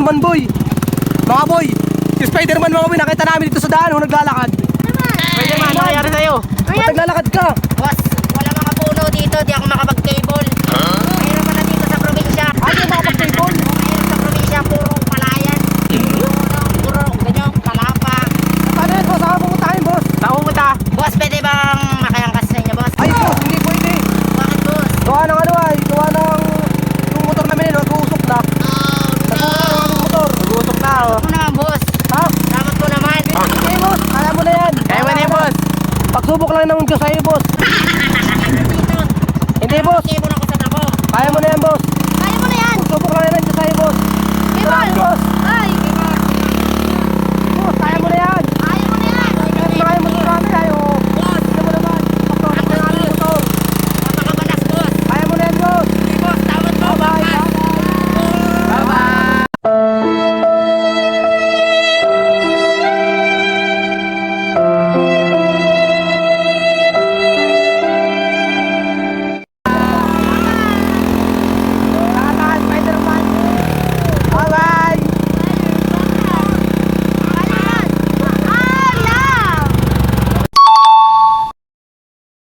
Spider-Man boy. Mga boy, si Spider-Man mga boy, nakita namin dito sa daan nung naglalakad. Spider-Man, ano nangyari sa'yo? Ba't naglalakad ka? Boss, wala mga puno dito, di ako makapag-table. Mahirap pala dito sa probinsya. Ano yung makapag-table? Mahirap sa probinsya, puro palayan. Puro ganyan, kalapa. Paano yan boss? Saan pumuntahin boss? Saan pumunta? Boss, pwede bang makayangkas sa inyo, boss? Ay boss, hindi pwede. Bakit, boss? Gawa ng ano ay, gawa ng yung motor namin yun, nag-uusok na. Nag-uusok yung motor. Nagutok na oh. Ako naman, boss. Ha? Salamat po naman. Hey boss, kaya mo na yan. Kaya mo na yun, boss. Pagsubok lang ng Diyos sa'yo boss. Dito. Hindi boss, Table ako sa trabaho. kaya mo na yan boss. Kaya mo na yan. Pagsubok lang ng Diyos sa'yo boss. Hey, boss. Boss.